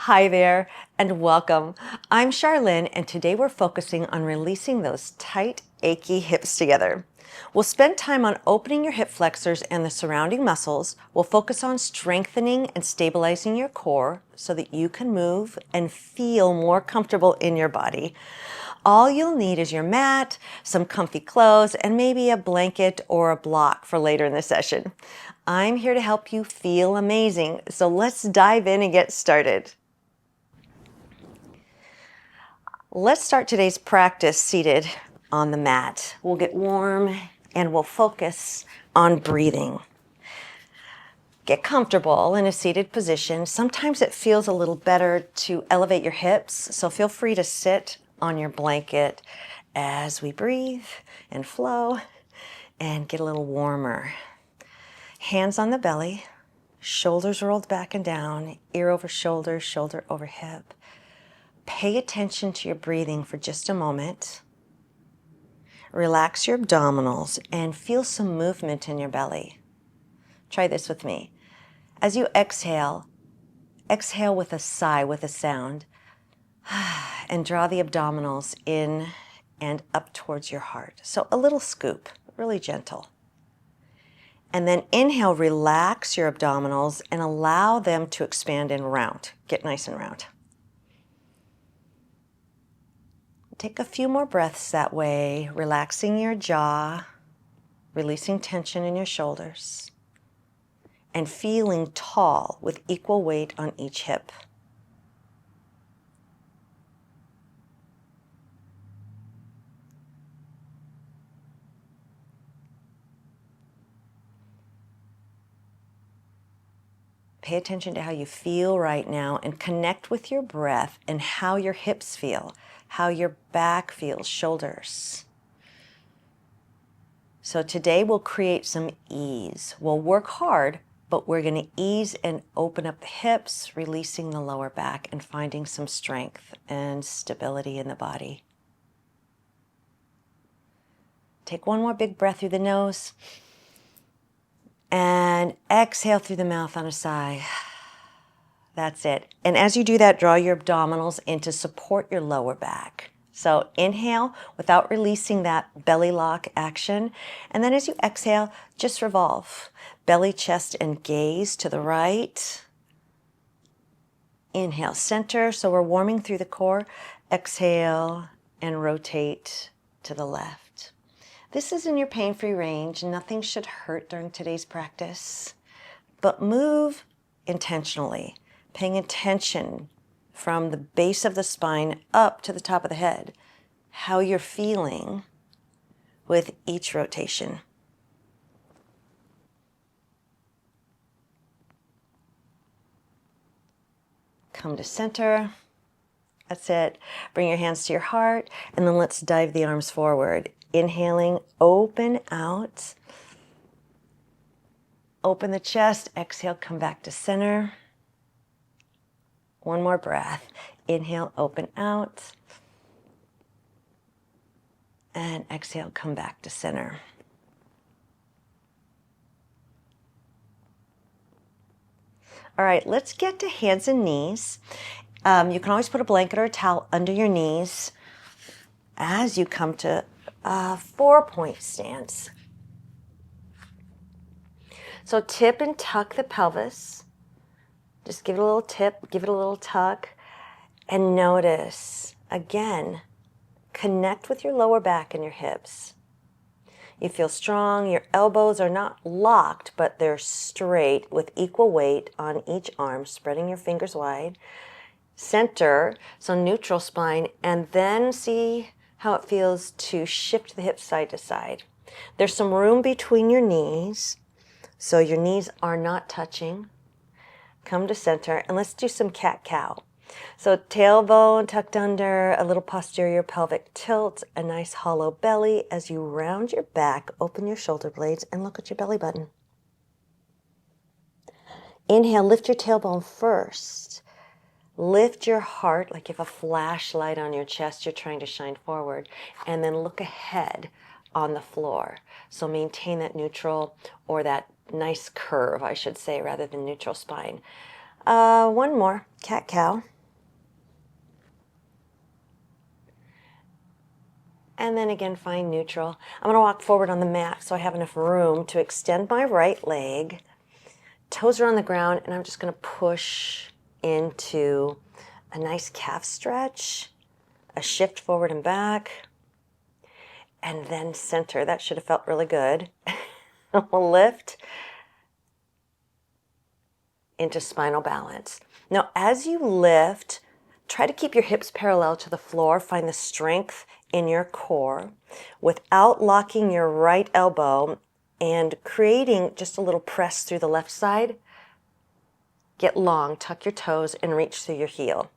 Hi there and welcome. I'm Sharlyn and today we're focusing on releasing those tight, achy hips together. We'll spend time on opening your hip flexors and the surrounding muscles. We'll focus on strengthening and stabilizing your core so that you can move and feel more comfortable in your body. All you'll need is your mat, some comfy clothes, and maybe a blanket or a block for later in the session. I'm here to help you feel amazing, so let's dive in and get started. Let's start today's practice seated on the mat. We'll get warm and we'll focus on breathing. Get comfortable in a seated position. Sometimes it feels a little better to elevate your hips, so feel free to sit on your blanket as we breathe and flow and get a little warmer. Hands on the belly, shoulders rolled back and down, ear over shoulder, shoulder over hip. Pay attention to your breathing for just a moment. Relax your abdominals and feel some movement in your belly. Try this with me. As you exhale, exhale with a sigh, with a sound, and draw the abdominals in and up towards your heart. So a little scoop, really gentle. And then inhale, relax your abdominals and allow them to expand and round. Get nice and round. Take a few more breaths that way, relaxing your jaw, releasing tension in your shoulders, and feeling tall with equal weight on each hip. Pay attention to how you feel right now and connect with your breath and how your hips feel, how your back feels, shoulders. So today we'll create some ease. We'll work hard, but we're going to ease and open up the hips, releasing the lower back and finding some strength and stability in the body. Take one more big breath through the nose and exhale through the mouth on a sigh. That's it. And as you do that, draw your abdominals in to support your lower back. So inhale without releasing that belly lock action. And then as you exhale, just revolve. Belly, chest, and gaze to the right. Inhale, center. So we're warming through the core. Exhale and rotate to the left. This is in your pain-free range. Nothing should hurt during today's practice. But move intentionally, paying attention from the base of the spine up to the top of the head, how you're feeling with each rotation. Come to center. That's it. Bring your hands to your heart, and then let's dive the arms forward. Inhaling, open out. Open the chest. Exhale, come back to center. One more breath. Inhale, open out. And exhale, come back to center. All right, let's get to hands and knees. You can always put a blanket or a towel under your knees as you come to a 4-point stance. So tip and tuck the pelvis. Just give it a little tip, give it a little tuck, and notice, again, connect with your lower back and your hips. You feel strong, your elbows are not locked, but they're straight with equal weight on each arm, spreading your fingers wide. Center, so neutral spine, and then see how it feels to shift the hips side to side. There's some room between your knees, so your knees are not touching. Come to center, and let's do some cat-cow. So tailbone tucked under, a little posterior pelvic tilt, a nice hollow belly. As you round your back, open your shoulder blades, and look at your belly button. Inhale, lift your tailbone first. Lift your heart like you have a flashlight on your chest you're trying to shine forward, and then look ahead on the floor. So maintain that neutral, or that nice curve, I should say, rather than neutral spine. One more, cat-cow. And then again, find neutral. I'm gonna walk forward on the mat so I have enough room to extend my right leg. Toes are on the ground, and I'm just gonna push into a nice calf stretch, a shift forward and back, and then center. That should have felt really good. We'll lift into spinal balance. Now, as you lift, try to keep your hips parallel to the floor. Find the strength in your core without locking your right elbow and creating just a little press through the left side. Get long, tuck your toes, and reach through your heel.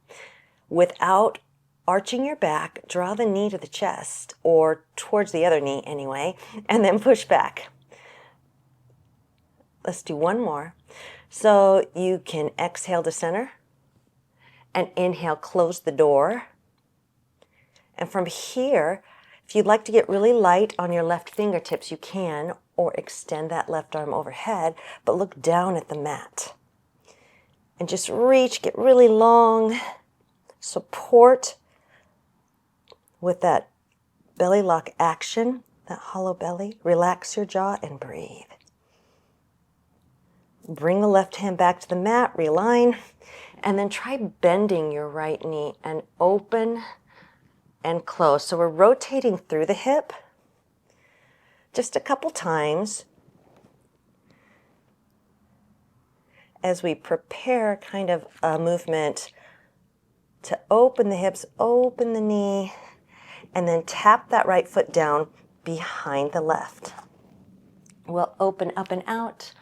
Without arching your back, draw the knee to the chest, or towards the other knee anyway, and then push back. Let's do one more. So you can exhale to center, and inhale, close the door. And from here, if you'd like to get really light on your left fingertips, you can, or extend that left arm overhead, but look down at the mat. And just reach, get really long, support with that belly lock action, that hollow belly. Relax your jaw and breathe. Bring the left hand back to the mat, realign, and then try bending your right knee and open and close. So we're rotating through the hip just a couple times as we prepare kind of a movement to open the hips, open the knee, and then tap that right foot down behind the left. We'll open up and out,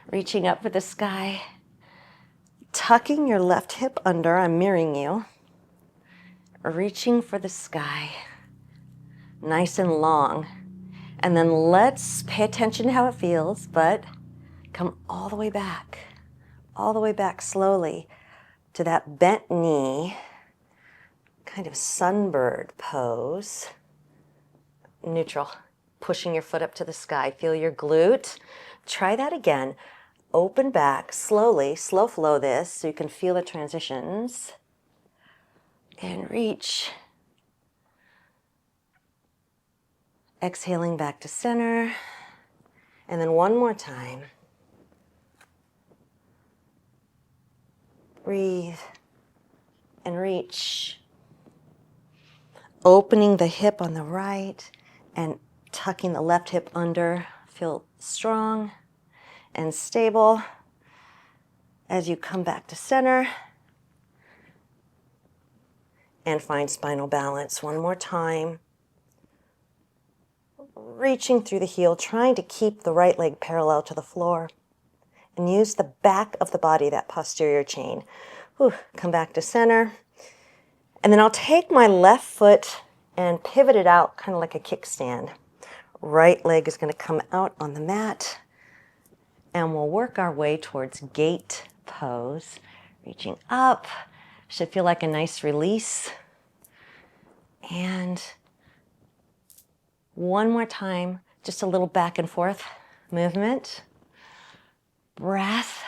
reaching up for the sky, tucking your left hip under. I'm mirroring you. Reaching for the sky, nice and long. And then let's pay attention to how it feels, but come all the way back slowly to that bent knee, kind of sunbird pose. Neutral, pushing your foot up to the sky. Feel your glute. Try that again. Open back slowly, slow flow this so you can feel the transitions. And reach. Exhaling back to center. And then one more time. Breathe and reach. Opening the hip on the right and tucking the left hip under. Feel strong and stable as you come back to center. And find spinal balance one more time. Reaching through the heel, trying to keep the right leg parallel to the floor. And use the back of the body, that posterior chain. Whew, come back to center. And then I'll take my left foot and pivot it out kind of like a kickstand. Right leg is going to come out on the mat. And we'll work our way towards gate pose. Reaching up. Should feel like a nice release. And one more time, just a little back and forth movement. Breath.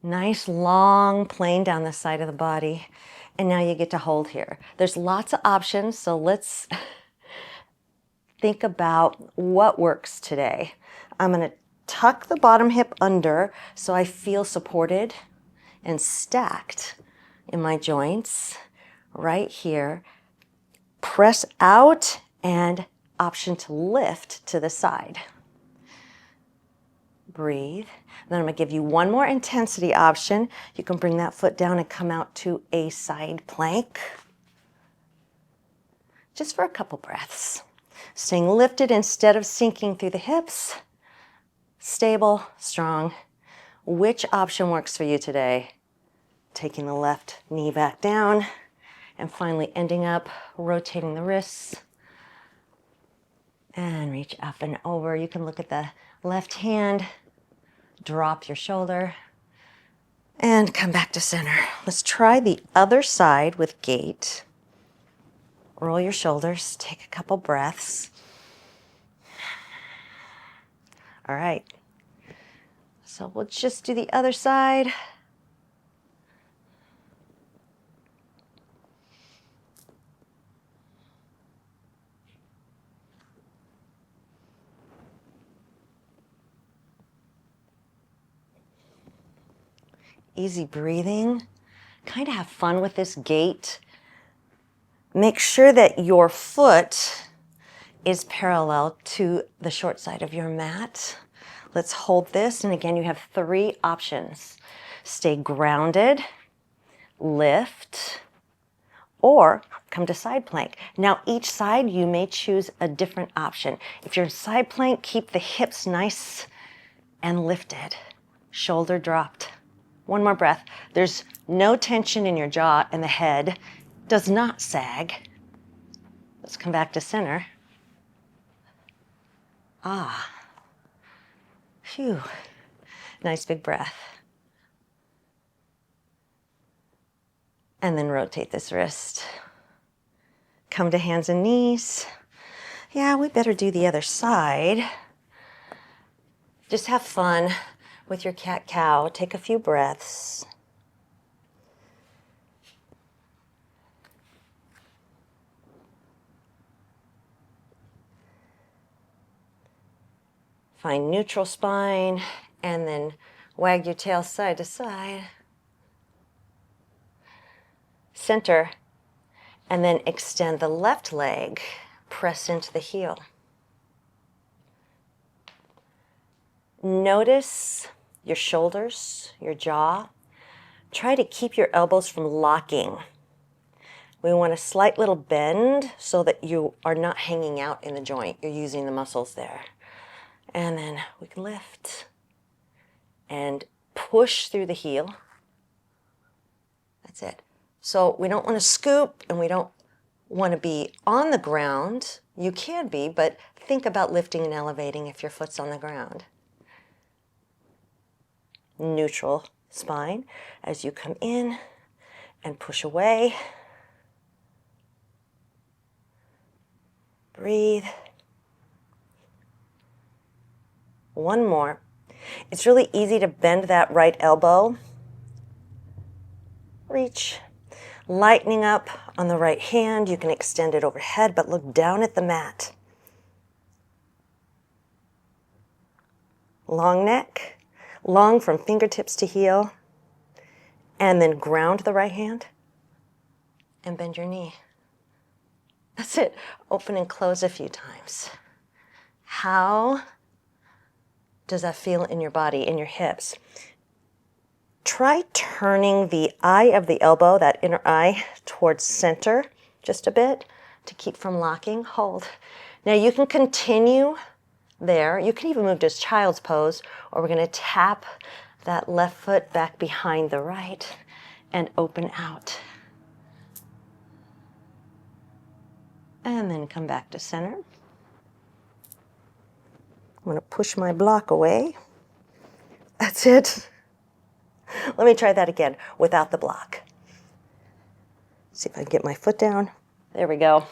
Nice long plane down the side of the body. And now you get to hold here. There's lots of options, so let's think about what works today. I'm going to tuck the bottom hip under so I feel supported and stacked in my joints right here. Press out and option to lift to the side. Breathe. Then I'm going to give you one more intensity option. You can bring that foot down and come out to a side plank. Just for a couple breaths. Staying lifted instead of sinking through the hips. Stable, strong. Which option works for you today? Taking the left knee back down and finally ending up rotating the wrists and reach up and over. You can look at the left hand, drop your shoulder and come back to center. Let's try the other side with gate. Roll your shoulders, take a couple breaths. All right, so we'll just do the other side. Easy breathing. Kind of have fun with this gait. Make sure that your foot is parallel to the short side of your mat. Let's hold this. And again, you have 3 options. Stay grounded, lift, or come to side plank. Now, each side, you may choose a different option. If you're in side plank, keep the hips nice and lifted, shoulder dropped. One more breath. There's no tension in your jaw, and the head does not sag. Let's come back to center. Ah. Phew. Nice big breath. And then rotate this wrist. Come to hands and knees. Yeah, we better do the other side. Just have fun with your cat-cow. Take a few breaths. Find neutral spine, and then wag your tail side to side. Center, and then extend the left leg. Press into the heel. Notice your shoulders, your jaw. Try to keep your elbows from locking. We want a slight little bend so that you are not hanging out in the joint. You're using the muscles there. And then we can lift and push through the heel. That's it. So we don't want to scoop and we don't want to be on the ground. You can be, but think about lifting and elevating if your foot's on the ground. Neutral spine as you come in and push away. Breathe. One more. It's really easy to bend that right elbow. Reach. Lightening up on the right hand. You can extend it overhead, but look down at the mat. Long neck. Long from fingertips to heel. And then ground the right hand. And bend your knee. That's it. Open and close a few times. How does that feel in your body, in your hips? Try turning the eye of the elbow, that inner eye, towards center just a bit to keep from locking. Hold. Now you can continue there. You can even move to child's pose, or we're going to tap that left foot back behind the right and open out. And then come back to center. I'm going to push my block away. That's it. Let me try that again without the block. See if I can get my foot down. There we go.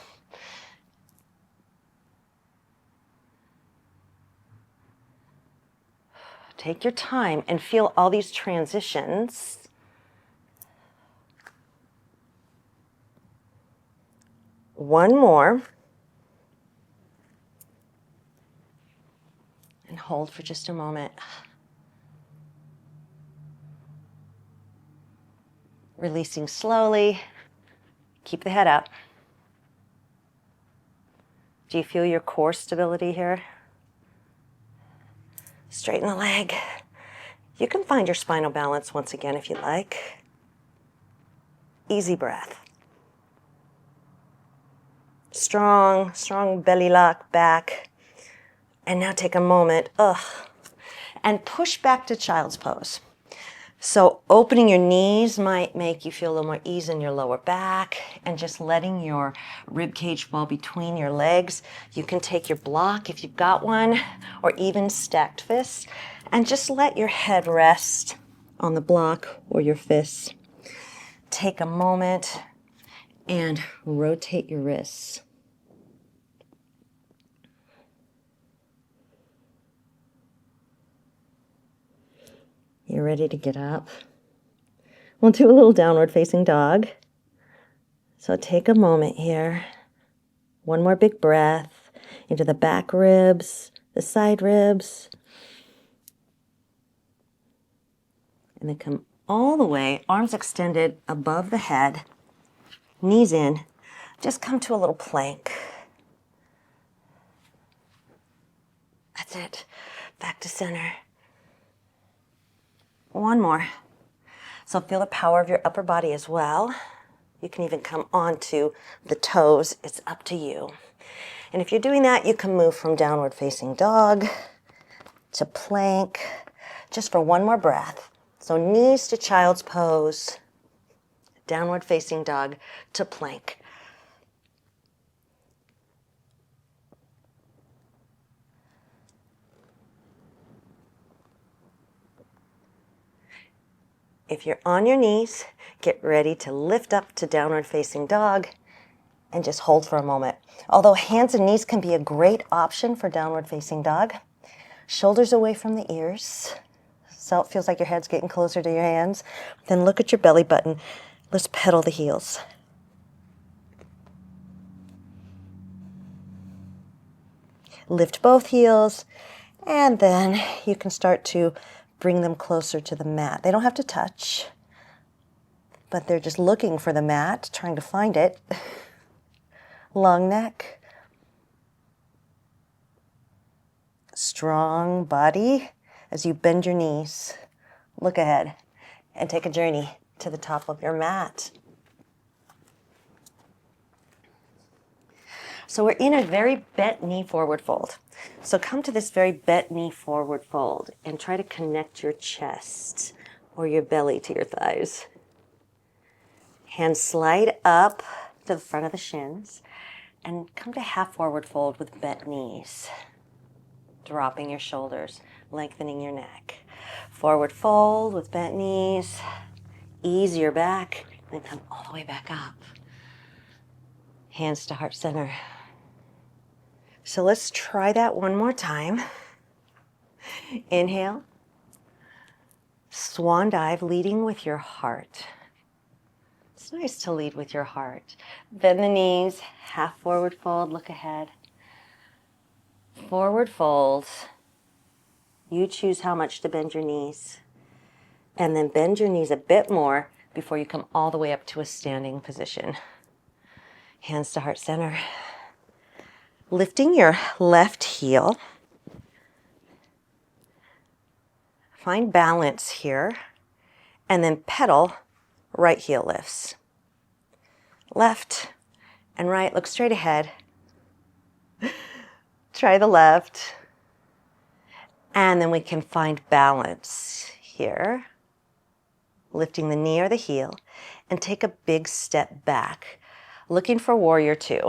Take your time and feel all these transitions. One more. And hold for just a moment. Releasing slowly. Keep the head up. Do you feel your core stability here? Straighten the leg. You can find your spinal balance once again if you like. Easy breath. Strong, strong belly lock back. And now take a moment, and push back to child's pose. So opening your knees might make you feel a little more ease in your lower back, and just letting your rib cage fall between your legs. You can take your block if you've got one, or even stacked fists, and just let your head rest on the block or your fists. Take a moment and rotate your wrists. You're ready to get up. We'll do a little downward facing dog. So take a moment here. One more big breath into the back ribs, the side ribs. And then come all the way, arms extended above the head, knees in. Just come to a little plank. That's it. Back to center. One more. So feel the power of your upper body as well. You can even come onto the toes. It's up to you. And if you're doing that, you can move from downward facing dog to plank, just for one more breath. So knees to child's pose, downward facing dog to plank. If you're on your knees, get ready to lift up to downward facing dog and just hold for a moment. Although hands and knees can be a great option for downward facing dog, shoulders away from the ears. So it feels like your head's getting closer to your hands. Then look at your belly button. Let's pedal the heels. Lift both heels, and then you can start to bring them closer to the mat. They don't have to touch, but they're just looking for the mat, trying to find it. Long neck. Strong body as you bend your knees. Look ahead and take a journey to the top of your mat. So we're in a very bent knee forward fold. So come to this very bent knee forward fold and try to connect your chest or your belly to your thighs. Hands slide up to the front of the shins and come to half forward fold with bent knees. Dropping your shoulders, lengthening your neck. Forward fold with bent knees. Ease your back, then come all the way back up. Hands to heart center. So let's try that one more time. Inhale. Swan dive, leading with your heart. It's nice to lead with your heart. Bend the knees, half forward fold, look ahead. Forward fold. You choose how much to bend your knees. And then bend your knees a bit more before you come all the way up to a standing position. Hands to heart center. Lifting your left heel. Find balance here. And then pedal, right heel lifts. Left and right, look straight ahead. Try the left. And then we can find balance here. Lifting the knee or the heel. And take a big step back. Looking for warrior two.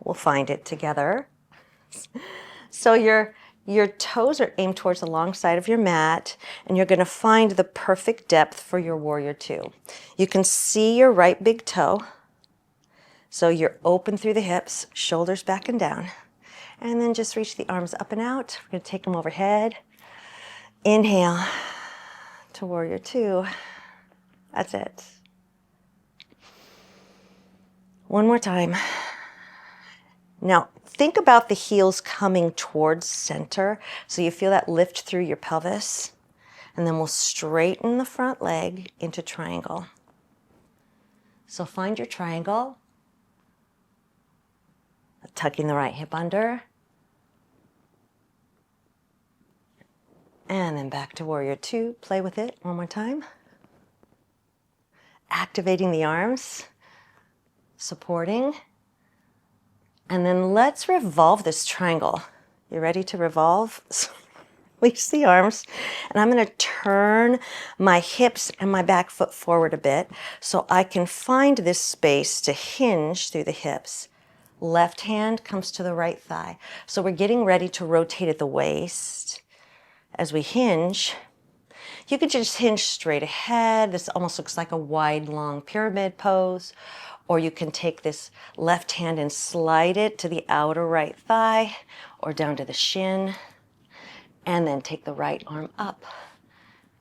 We'll find it together. So your toes are aimed towards the long side of your mat, and you're going to find the perfect depth for your warrior two. You can see your right big toe. So you're open through the hips, shoulders back and down. And then just reach the arms up and out. We're going to take them overhead. Inhale to warrior two. That's it. One more time. Now, think about the heels coming towards center. So you feel that lift through your pelvis. And then we'll straighten the front leg into triangle. So find your triangle. Tucking the right hip under. And then back to warrior two. Play with it one more time. Activating the arms. Supporting. And then let's revolve this triangle. You ready to revolve? Release the arms. And I'm going to turn my hips and my back foot forward a bit so I can find this space to hinge through the hips. Left hand comes to the right thigh. So we're getting ready to rotate at the waist. As we hinge, you could just hinge straight ahead. This almost looks like a wide, long pyramid pose. Or you can take this left hand and slide it to the outer right thigh or down to the shin. And then take the right arm up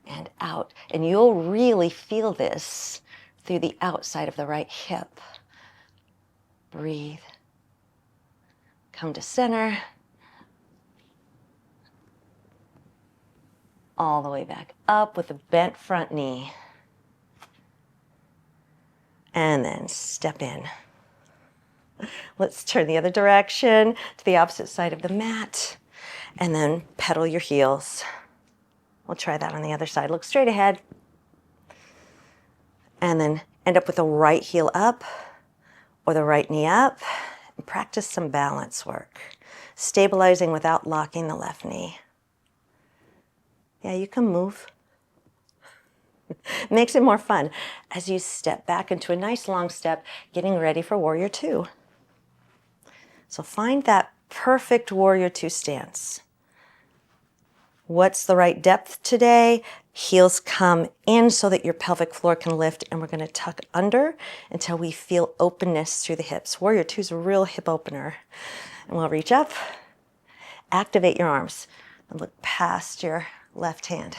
and out. And you'll really feel this through the outside of the right hip. Breathe. Come to center. All the way back up with a bent front knee. and then step in. Let's turn the other direction to the opposite side of the mat, and then pedal your heels. We'll try that on the other side. Look straight ahead, and then end up with the right heel up or the right knee up, and practice some balance work, stabilizing without locking the left knee. Yeah, you can move. Makes it more fun as you step back into a nice long step, getting ready for Warrior Two. So find that perfect Warrior Two stance. What's the right depth today? Heels come in so that your pelvic floor can lift, and we're going to tuck under until we feel openness through the hips. Warrior Two is a real hip opener. And we'll reach up, activate your arms, and look past your left hand.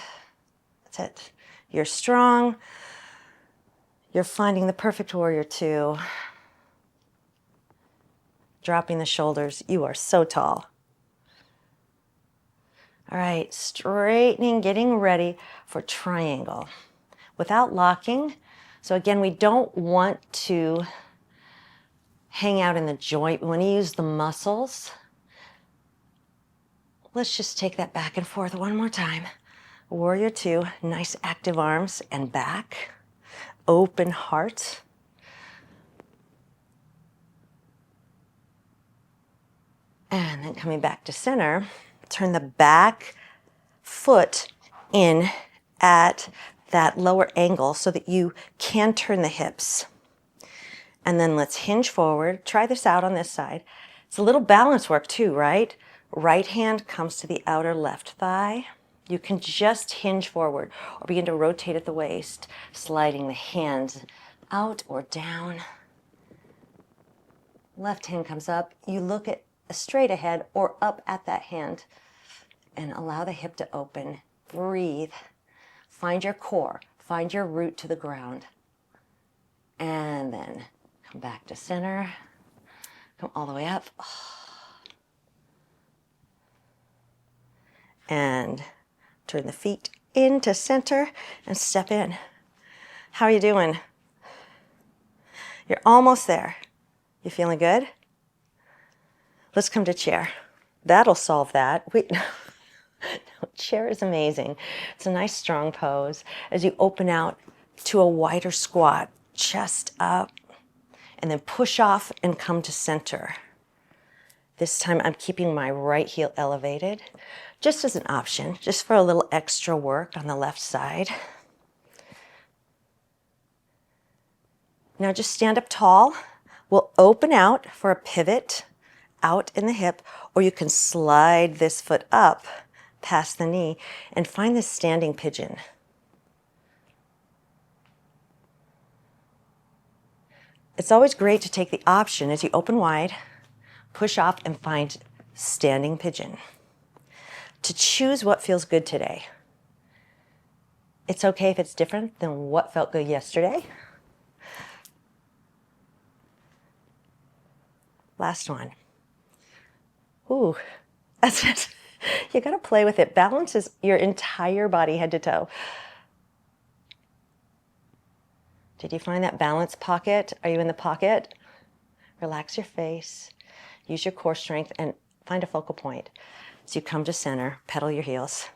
That's it. You're strong. You're finding the perfect Warrior Two. Dropping the shoulders. You are so tall. All right, straightening, getting ready for triangle without locking. So again, we don't want to hang out in the joint. We want to use the muscles. Let's just take that back and forth one more time. Warrior Two, nice active arms and back. Open heart. And then coming back to center, turn the back foot in at that lower angle so that you can turn the hips. And then let's hinge forward. Try this out on this side. It's a little balance work too, right? Right hand comes to the outer left thigh. You can just hinge forward or begin to rotate at the waist, sliding the hands out or down. Left hand comes up. You look at straight ahead or up at that hand and allow the hip to open. Breathe. Find your core. Find your root to the ground. And then come back to center. Come all the way up. And turn the feet into center and step in. How are you doing? You're almost there. You feeling good? Let's come to chair. That'll solve that. Wait, no, chair is amazing. It's a nice strong pose as you open out to a wider squat, chest up, and then push off and come to center. This time I'm keeping my right heel elevated, just as an option, just for a little extra work on the left side. Now just stand up tall. We'll open out for a pivot out in the hip, or you can slide this foot up past the knee and find this standing pigeon. It's always great to take the option as you open wide, push off and find standing pigeon. To choose what feels good today. It's okay if it's different than what felt good yesterday. Last one. Ooh, that's it. You gotta play with it. Balance is your entire body, head to toe. Did you find that balance pocket? Are you in the pocket? Relax your face. Use your core strength and find a focal point. So you come to center, pedal your heels.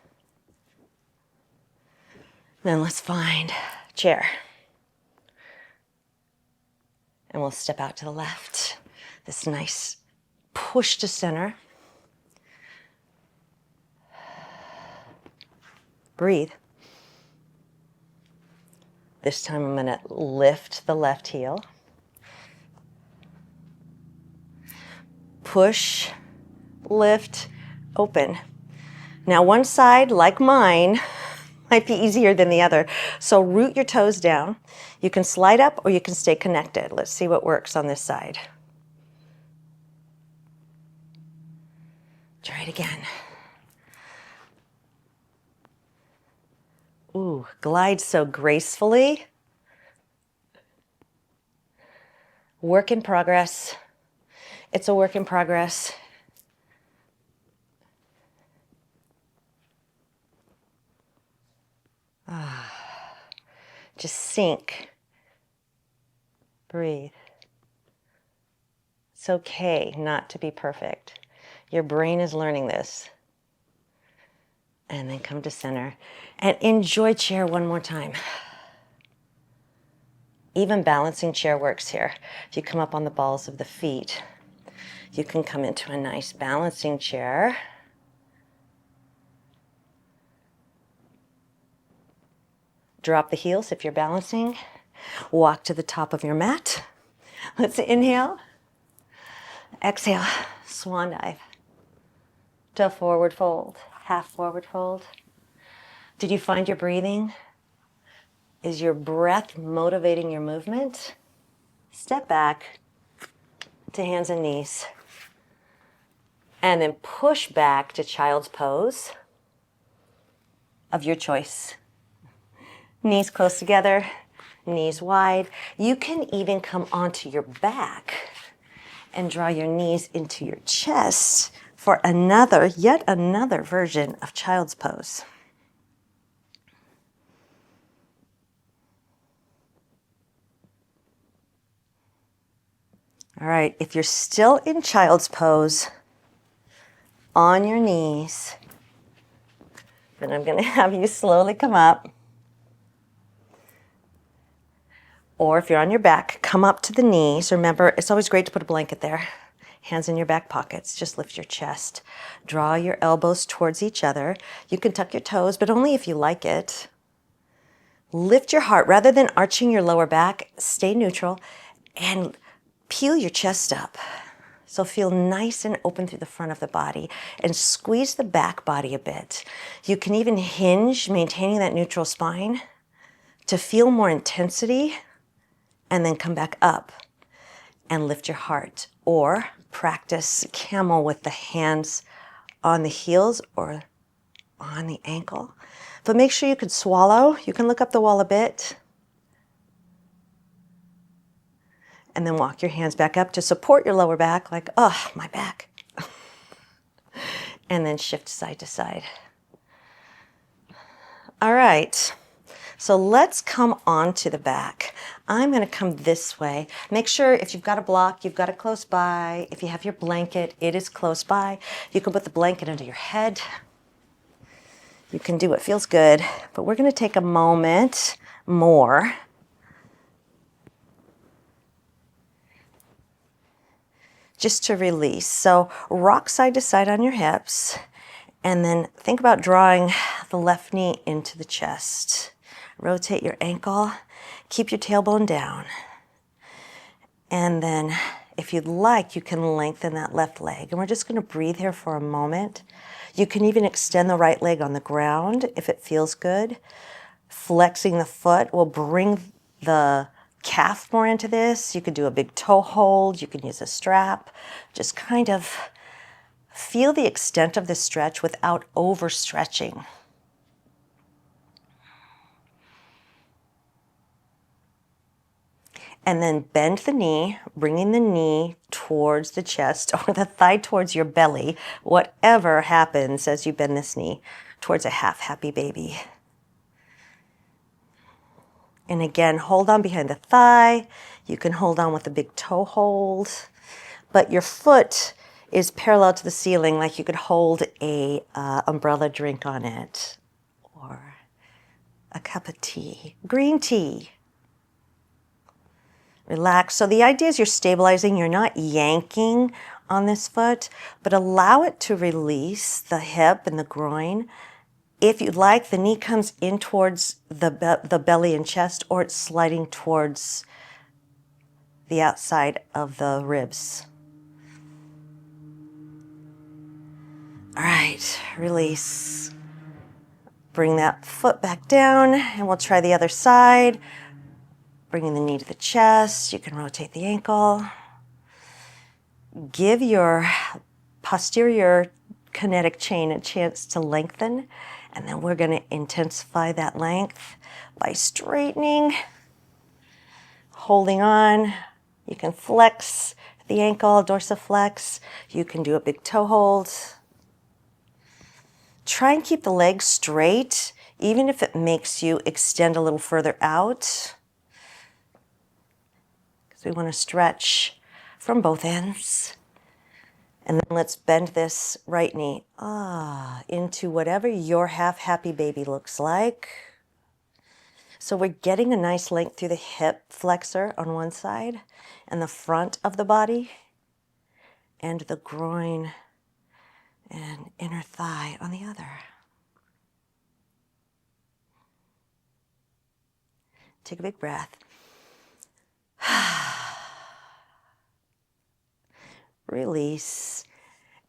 Then let's find chair. And we'll step out to the left. This nice push to center. Breathe. This time I'm gonna lift the left heel. Push, lift, open. Now one side, like mine, might be easier than the other. So root your toes down. You can slide up or you can stay connected. Let's see what works on this side. Try it again. Ooh, glide so gracefully. Work in progress. It's a work in progress. Just sink Breathe. It's okay not to be perfect. Your brain is learning this. And then come to center. And enjoy chair one more time. Even balancing chair works here. If you come up on the balls of the feet, you can come into a nice balancing chair. Drop the heels if you're balancing. Walk to the top of your mat. Let's inhale. Exhale, swan dive. To forward fold, half forward fold. Did you find your breathing? Is your breath motivating your movement? Step back to hands and knees. And then push back to child's pose of your choice. Knees close together, knees wide. You can even come onto your back and draw your knees into your chest for yet another version of child's pose. All right, if you're still in child's pose, on your knees, then I'm going to have you slowly come up. Or if you're on your back, come up to the knees. Remember, it's always great to put a blanket there. Hands in your back pockets. Just lift your chest. Draw your elbows towards each other. You can tuck your toes, but only if you like it. Lift your heart. Rather than arching your lower back, stay neutral and peel your chest up. So feel nice and open through the front of the body and squeeze the back body a bit. You can even hinge, maintaining that neutral spine to feel more intensity, and then come back up and lift your heart. Or practice camel with the hands on the heels or on the ankle. But make sure you can swallow. You can look up the wall a bit. And then walk your hands back up to support your lower back, like, oh, my back. And then shift side to side. All right, so let's come onto the back. I'm gonna come this way. Make sure if you've got a block, you've got it close by. If you have your blanket, it is close by. You can put the blanket under your head. You can do what feels good, but we're gonna take a moment more just to release. So rock side to side on your hips, and then think about drawing the left knee into the chest. Rotate your ankle, keep your tailbone down. And then if you'd like, you can lengthen that left leg. And we're just gonna breathe here for a moment. You can even extend the right leg on the ground if it feels good. Flexing the foot will bring the calf more into this. You could do a big toe hold. You can use a strap. Just kind of feel the extent of the stretch without overstretching. And then bend the knee, bringing the knee towards the chest or the thigh towards your belly, whatever happens as you bend this knee towards a half happy baby. And again, hold on behind the thigh. You can hold on with a big toe hold, but your foot is parallel to the ceiling, like you could hold a umbrella drink on it, or a cup of tea, green tea. Relax. So the idea is you're stabilizing, you're not yanking on this foot, but allow it to release the hip and the groin. If you'd like, the knee comes in towards the belly and chest, or it's sliding towards the outside of the ribs. All right, release. Bring that foot back down, and we'll try the other side. Bringing the knee to the chest, you can rotate the ankle. Give your posterior kinetic chain a chance to lengthen, and then we're gonna intensify that length by straightening, holding on. You can flex the ankle, dorsiflex. You can do a big toe hold. Try and keep the legs straight, even if it makes you extend a little further out. So we want to stretch from both ends. And then let's bend this right knee into whatever your half happy baby looks like. So we're getting a nice length through the hip flexor on one side and the front of the body and the groin and inner thigh on the other. Take a big breath. Release.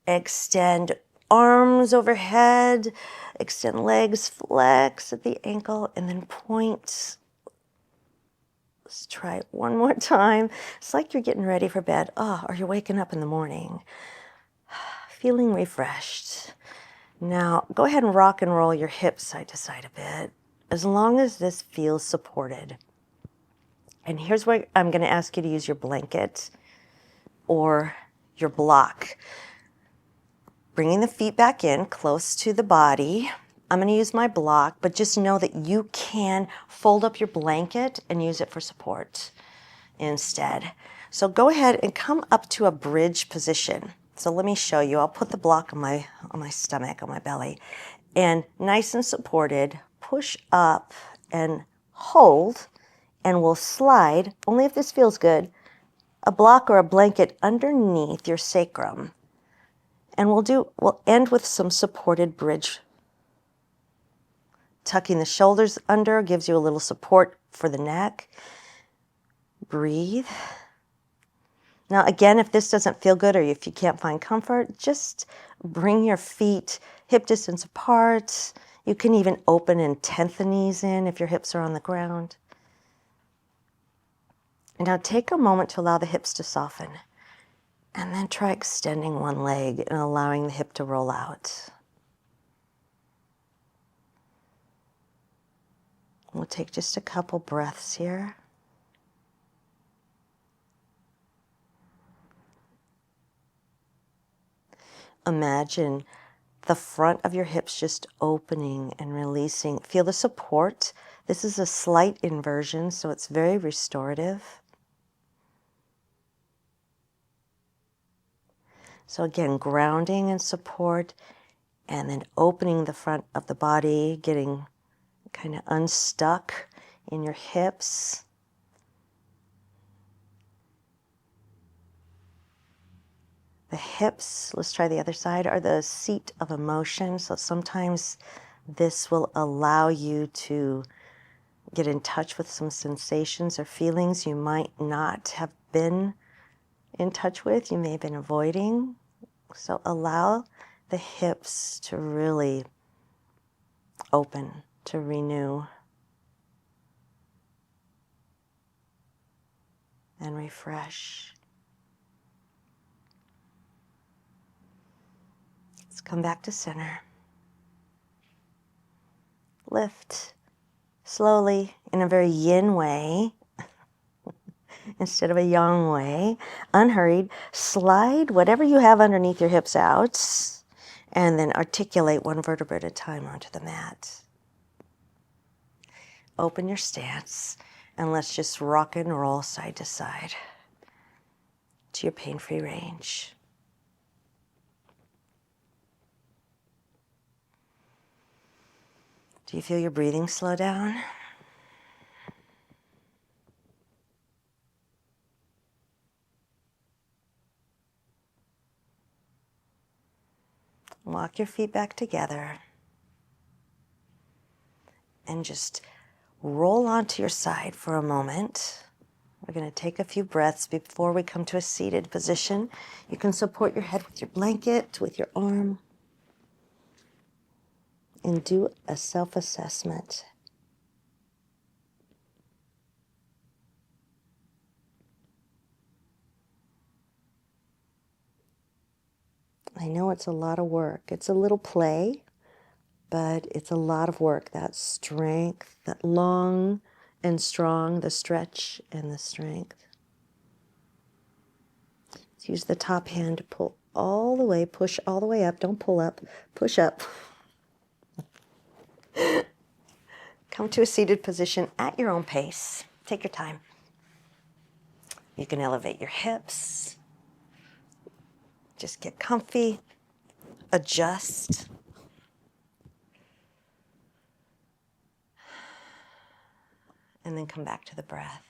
Extend arms overhead. Extend legs, flex at the ankle, and then point. Let's try it one more time. It's like you're getting ready for bed. Or you're waking up in the morning. Feeling refreshed. Now, go ahead and rock and roll your hips side to side a bit, as long as this feels supported. And here's where I'm going to ask you to use your blanket or your block. Bringing the feet back in close to the body. I'm going to use my block, but just know that you can fold up your blanket and use it for support instead. So go ahead and come up to a bridge position. So let me show you. I'll put the block on my stomach, on my belly, and nice and supported, push up and hold, and we'll slide, only if this feels good, a block or a blanket underneath your sacrum. And we'll end with some supported bridge. Tucking the shoulders under gives you a little support for the neck. Breathe. Now again, if this doesn't feel good or if you can't find comfort, just bring your feet hip distance apart. You can even open and tent the knees in if your hips are on the ground. And now take a moment to allow the hips to soften. And then try extending one leg and allowing the hip to roll out. We'll take just a couple breaths here. Imagine the front of your hips just opening and releasing. Feel the support. This is a slight inversion, so it's very restorative. So again, grounding and support, and then opening the front of the body, getting kind of unstuck in your hips. The hips, let's try the other side, are the seat of emotion. So sometimes this will allow you to get in touch with some sensations or feelings you might not have been in touch with, you may have been avoiding. So allow the hips to really open, to renew and refresh. Let's come back to center. Lift slowly in a very yin way instead of a yang way. Unhurried. Slide whatever you have underneath your hips out and then articulate one vertebra at a time onto the mat. Open your stance and let's just rock and roll side to side to your pain-free range. Do you feel your breathing slow down? Walk your feet back together and just roll onto your side for a moment. We're going to take a few breaths before we come to a seated position. You can support your head with your blanket, with your arm, and do a self-assessment. I know it's a lot of work. It's a little play, but it's a lot of work. That strength, that long and strong, the stretch and the strength. Let's use the top hand to pull all the way, push all the way up. Don't pull up, push up. Come to a seated position at your own pace. Take your time. You can elevate your hips. Just get comfy, adjust. And then come back to the breath.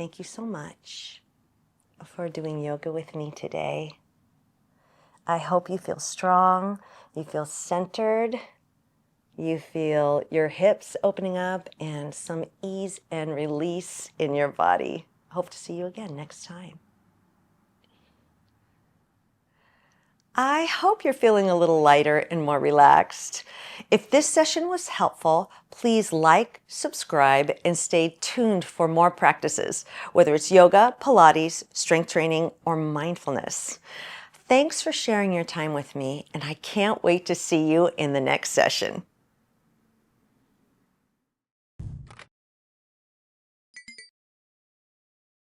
Thank you so much for doing yoga with me today. I hope you feel strong, you feel centered, you feel your hips opening up and some ease and release in your body. Hope to see you again next time. I hope you're feeling a little lighter and more relaxed. If this session was helpful, please like, subscribe, and stay tuned for more practices, whether it's yoga, Pilates, strength training, or mindfulness. Thanks for sharing your time with me, and I can't wait to see you in the next session.